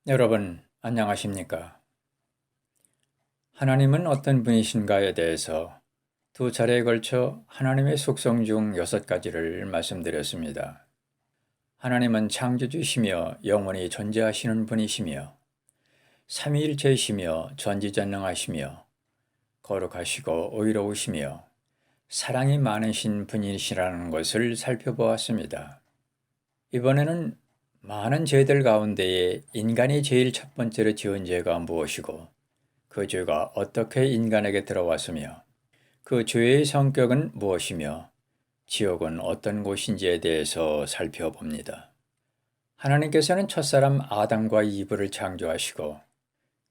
여러분, 안녕하십니까? 하나님은 어떤 분이신가에 대해서 두 차례에 걸쳐 하나님의 속성 중 6가지를 말씀드렸습니다. 하나님은 창조주시며 영원히 존재하시는 분이시며 삼위일체이시며 전지전능하시며 거룩하시고 의로우시며 사랑이 많으신 분이시라는 것을 살펴보았습니다. 이번에는 많은 죄들 가운데에 인간이 제일 첫 번째로 지은 죄가 무엇이고 그 죄가 어떻게 인간에게 들어왔으며 그 죄의 성격은 무엇이며 지옥은 어떤 곳인지에 대해서 살펴봅니다. 하나님께서는 첫사람 아담과 이브를 창조하시고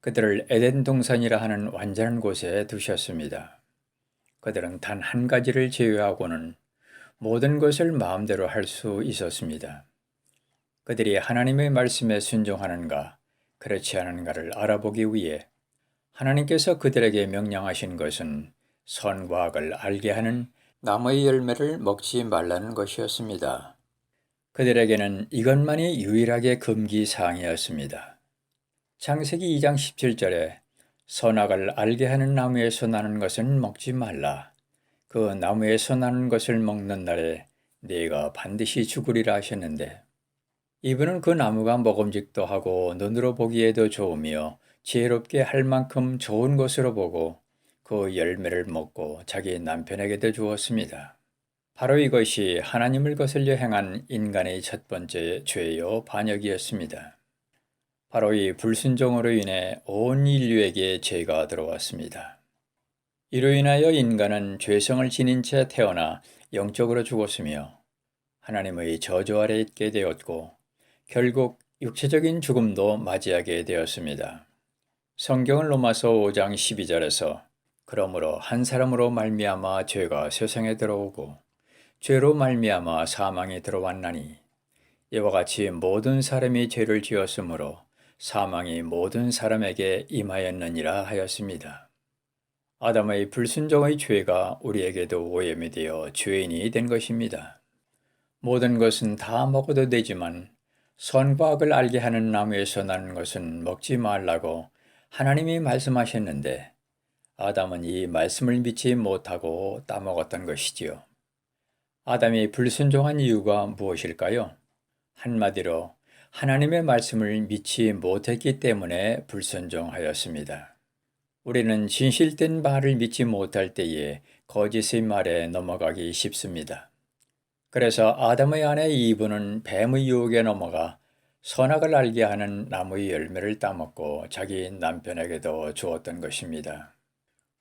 그들을 에덴 동산이라 하는 완전한 곳에 두셨습니다. 그들은 단 한 가지를 제외하고는 모든 것을 마음대로 할 수 있었습니다. 그들이 하나님의 말씀에 순종하는가, 그렇지 않은가를 알아보기 위해 하나님께서 그들에게 명령하신 것은 선과 악을 알게 하는 나무의 열매를 먹지 말라는 것이었습니다. 그들에게는 이것만이 유일하게 금기 사항이었습니다. 창세기 2장 17절에 선악을 알게 하는 나무에서 나는 것은 먹지 말라. 그 나무에서 나는 것을 먹는 날에 네가 반드시 죽으리라 하셨는데 이분은 그 나무가 먹음직도 하고 눈으로 보기에도 좋으며 지혜롭게 할 만큼 좋은 것으로 보고 그 열매를 먹고 자기 남편에게도 주었습니다. 바로 이것이 하나님을 거슬려 행한 인간의 첫 번째 죄요 반역이었습니다. 바로 이 불순종으로 인해 온 인류에게 죄가 들어왔습니다. 이로 인하여 인간은 죄성을 지닌 채 태어나 영적으로 죽었으며 하나님의 저주 아래 있게 되었고 결국 육체적인 죽음도 맞이하게 되었습니다. 성경은 로마서 5장 12절에서 그러므로 한 사람으로 말미암아 죄가 세상에 들어오고 죄로 말미암아 사망이 들어왔나니 이와 같이 모든 사람이 죄를 지었으므로 사망이 모든 사람에게 임하였느니라 하였습니다. 아담의 불순종의 죄가 우리에게도 오염이 되어 죄인이 된 것입니다. 모든 것은 다 먹어도 되지만 선과 악을 알게 하는 나무에서 나는 것은 먹지 말라고 하나님이 말씀하셨는데 아담은 이 말씀을 믿지 못하고 따먹었던 것이지요. 아담이 불순종한 이유가 무엇일까요? 한마디로 하나님의 말씀을 믿지 못했기 때문에 불순종하였습니다. 우리는 진실된 말을 믿지 못할 때에 거짓의 말에 넘어가기 쉽습니다. 그래서 아담의 아내 이브는 뱀의 유혹에 넘어가 선악을 알게 하는 나무의 열매를 따먹고 자기 남편에게도 주었던 것입니다.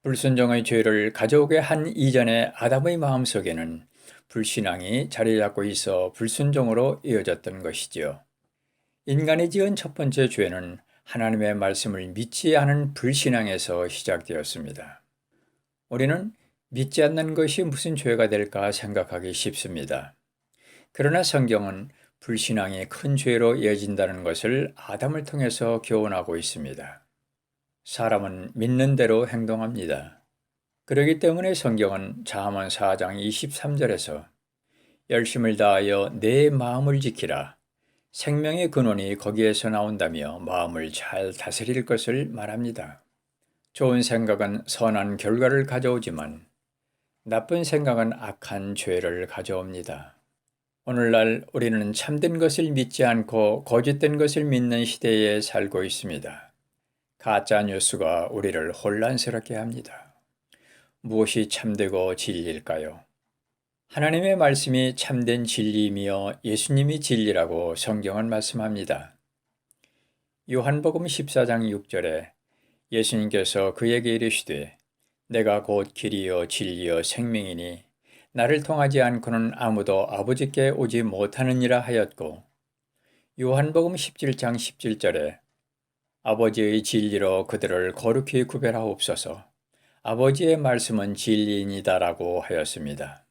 불순종의 죄를 가져오게 한 이전의 아담의 마음속에는 불신앙이 자리 잡고 있어 불순종으로 이어졌던 것이지요. 인간이 지은 첫 번째 죄는 하나님의 말씀을 믿지 않은 불신앙에서 시작되었습니다. 우리는 믿지 않는 것이 무슨 죄가 될까 생각하기 쉽습니다. 그러나 성경은 불신앙이 큰 죄로 이어진다는 것을 아담을 통해서 교훈하고 있습니다. 사람은 믿는 대로 행동합니다. 그렇기 때문에 성경은 잠언 4장 23절에서 열심을 다하여 내 마음을 지키라. 생명의 근원이 거기에서 나온다며 마음을 잘 다스릴 것을 말합니다. 좋은 생각은 선한 결과를 가져오지만 나쁜 생각은 악한 죄를 가져옵니다. 오늘날 우리는 참된 것을 믿지 않고 거짓된 것을 믿는 시대에 살고 있습니다. 가짜 뉴스가 우리를 혼란스럽게 합니다. 무엇이 참되고 진리일까요? 하나님의 말씀이 참된 진리이며 예수님이 진리라고 성경은 말씀합니다. 요한복음 14장 6절에 예수님께서 그에게 이르시되 내가 곧 길이요 진리요 생명이니 나를 통하지 않고는 아무도 아버지께 오지 못하느니라 하였고 요한복음 17장 17절에 아버지의 진리로 그들을 거룩히 구별하옵소서 아버지의 말씀은 진리이니다라고 하였습니다.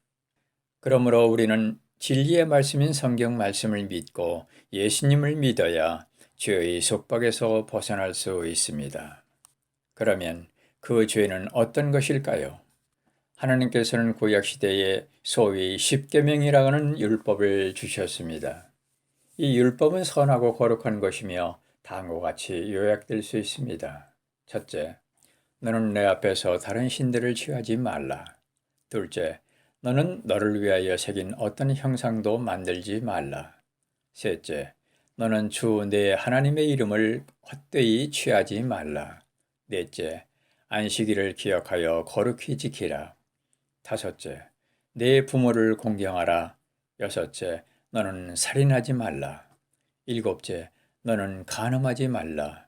그러므로 우리는 진리의 말씀인 성경 말씀을 믿고 예수님을 믿어야 죄의 속박에서 벗어날 수 있습니다. 그러면 그 죄는 어떤 것일까요? 하나님께서는 구약시대에 소위 십계명이라는 율법을 주셨습니다. 이 율법은 선하고 거룩한 것이며 다음과 같이 요약될 수 있습니다. 첫째, 너는 내 앞에서 다른 신들을 취하지 말라. 둘째, 너는 너를 위하여 새긴 어떤 형상도 만들지 말라. 셋째, 너는 주 내 하나님의 이름을 헛되이 취하지 말라. 넷째, 안식일을 기억하여 거룩히 지키라. 다섯째, 내 부모를 공경하라. 여섯째, 너는 살인하지 말라. 일곱째, 너는 간음하지 말라.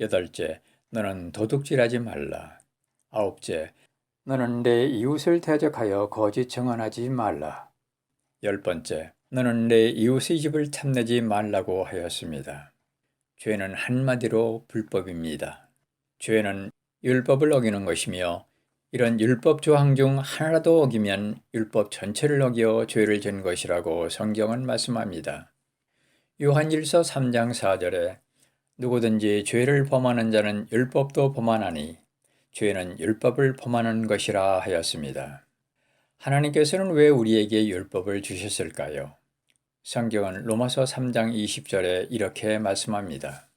여덟째, 너는 도둑질하지 말라. 아홉째, 너는 내 이웃을 대적하여 거짓 증언하지 말라. 열 번째, 너는 내 이웃의 집을 탐내지 말라고 하였습니다. 죄는 한마디로 불법입니다. 죄는 율법을 어기는 것이며 이런 율법 조항 중 하나라도 어기면 율법 전체를 어겨 죄를 진 것이라고 성경은 말씀합니다. 요한일서 3장 4절에 누구든지 죄를 범하는 자는 율법도 범하나니 죄는 율법을 범하는 것이라 하였습니다. 하나님께서는 왜 우리에게 율법을 주셨을까요? 성경은 로마서 3장 20절에 이렇게 말씀합니다.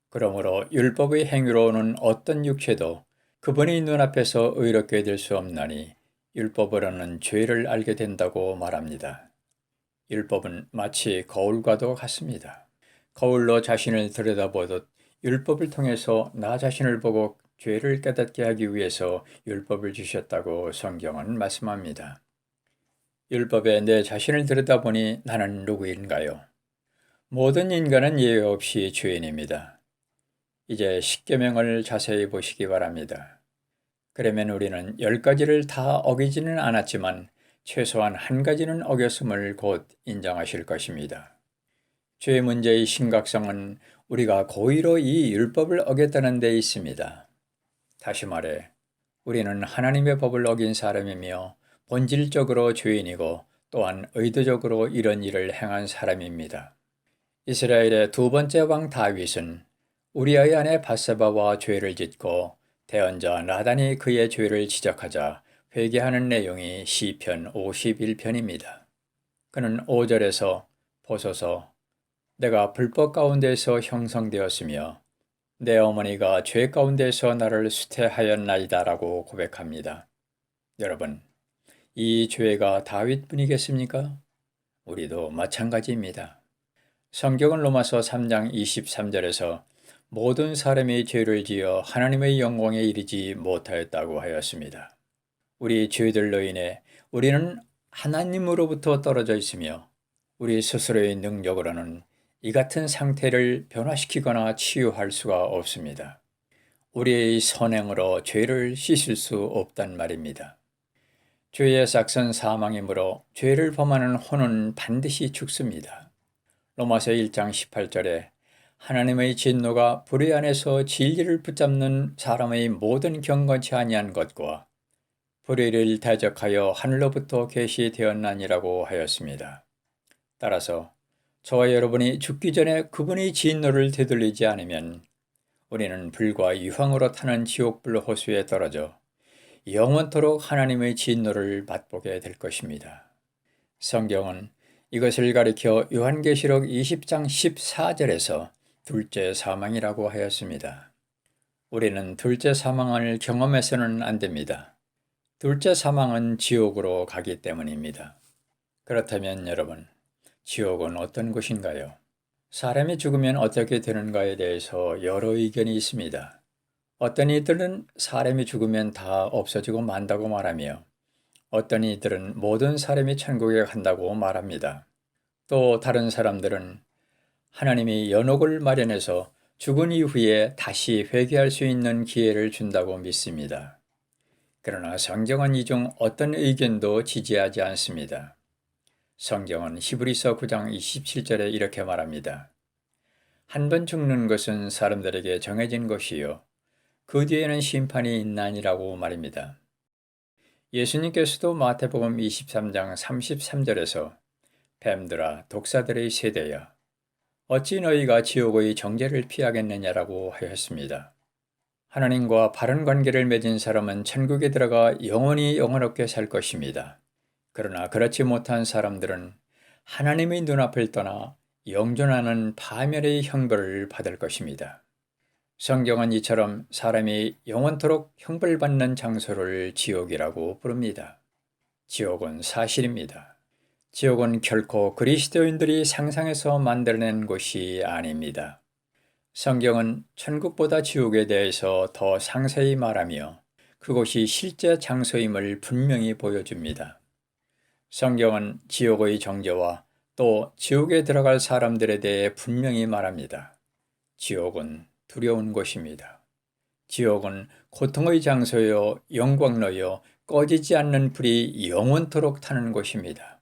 그러므로 율법의 행위로는 어떤 육체도 그분의 눈앞에서 의롭게 될 수 없나니 율법으로는 죄를 알게 된다고 말합니다. 율법은 마치 거울과도 같습니다. 거울로 자신을 들여다보듯 율법을 통해서 나 자신을 보고 죄를 깨닫게 하기 위해서 율법을 주셨다고 성경은 말씀합니다. 율법에 내 자신을 들여다보니 나는 누구인가요? 모든 인간은 예외 없이 죄인입니다. 이제 십계명을 자세히 보시기 바랍니다. 그러면 우리는 10가지를 다 어기지는 않았지만 최소한 한 가지는 어겼음을 곧 인정하실 것입니다. 죄 문제의 심각성은 우리가 고의로 이 율법을 어겼다는 데 있습니다. 다시 말해, 우리는 하나님의 법을 어긴 사람이며 본질적으로 죄인이고 또한 의도적으로 이런 일을 행한 사람입니다. 이스라엘의 두 번째 왕 다윗은 우리아의 아내 밧세바와 죄를 짓고 대언자 나단이 그의 죄를 지적하자 회개하는 내용이 시편 51편입니다. 그는 5절에서 보소서 내가 불법 가운데서 형성되었으며 내 어머니가 죄 가운데서 나를 수태하였나이다라고 고백합니다. 여러분, 이 죄가 다윗뿐이겠습니까? 우리도 마찬가지입니다. 성경은 로마서 3장 23절에서 모든 사람이 죄를 지어 하나님의 영광에 이르지 못하였다고 하였습니다. 우리 죄들로 인해 우리는 하나님으로부터 떨어져 있으며 우리 스스로의 능력으로는 이 같은 상태를 변화시키거나 치유할 수가 없습니다. 우리의 선행으로 죄를 씻을 수 없단 말입니다. 죄의 싹은 사망이므로 죄를 범하는 혼은 반드시 죽습니다. 로마서 1장 18절에 하나님의 진노가 불의 안에서 진리를 붙잡는 사람의 모든 경건치 아니한 것과 불의를 대적하여 하늘로부터 계시되었나니라고 하였습니다. 따라서 저와 여러분이 죽기 전에 그분의 진노를 되돌리지 않으면 우리는 불과 유황으로 타는 지옥불 호수에 떨어져 영원토록 하나님의 진노를 맛보게 될 것입니다. 성경은 이것을 가리켜 요한계시록 20장 14절에서 둘째 사망이라고 하였습니다. 우리는 둘째 사망을 경험해서는 안 됩니다. 둘째 사망은 지옥으로 가기 때문입니다. 그렇다면 여러분, 지옥은 어떤 곳인가요? 사람이 죽으면 어떻게 되는가에 대해서 여러 의견이 있습니다. 어떤 이들은 사람이 죽으면 다 없어지고 만다고 말하며 어떤 이들은 모든 사람이 천국에 간다고 말합니다. 또 다른 사람들은 하나님이 연옥을 마련해서 죽은 이후에 다시 회개할 수 있는 기회를 준다고 믿습니다. 그러나 성경은 이 중 어떤 의견도 지지하지 않습니다. 성경은 히브리서 9장 27절에 이렇게 말합니다. 한 번 죽는 것은 사람들에게 정해진 것이요 그 뒤에는 심판이 있나니라고 말입니다. 예수님께서도 마태복음 23장 33절에서 뱀들아 독사들의 세대야 어찌 너희가 지옥의 정죄를 피하겠느냐라고 하였습니다. 하나님과 바른 관계를 맺은 사람은 천국에 들어가 영원히 영원롭게 살 것입니다. 그러나 그렇지 못한 사람들은 하나님의 눈앞을 떠나 영존하는 파멸의 형벌을 받을 것입니다. 성경은 이처럼 사람이 영원토록 형벌받는 장소를 지옥이라고 부릅니다. 지옥은 사실입니다. 지옥은 결코 그리스도인들이 상상해서 만들어낸 곳이 아닙니다. 성경은 천국보다 지옥에 대해서 더 상세히 말하며 그곳이 실제 장소임을 분명히 보여줍니다. 성경은 지옥의 정죄와 또 지옥에 들어갈 사람들에 대해 분명히 말합니다. 지옥은 두려운 곳입니다. 지옥은 고통의 장소요, 영광로요, 꺼지지 않는 불이 영원토록 타는 곳입니다.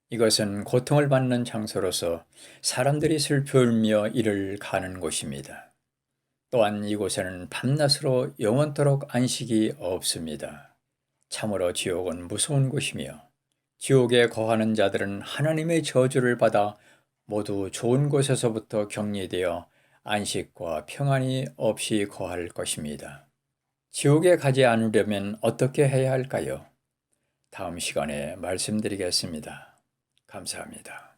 이것은 고통을 받는 장소로서 사람들이 슬퍼 울며 이를 가는 곳입니다. 또한 이곳에는 밤낮으로 영원토록 안식이 없습니다. 참으로 지옥은 무서운 곳이며 지옥에 거하는 자들은 하나님의 저주를 받아 모두 좋은 곳에서부터 격리되어 안식과 평안이 없이 거할 것입니다. 지옥에 가지 않으려면 어떻게 해야 할까요? 다음 시간에 말씀드리겠습니다. 감사합니다.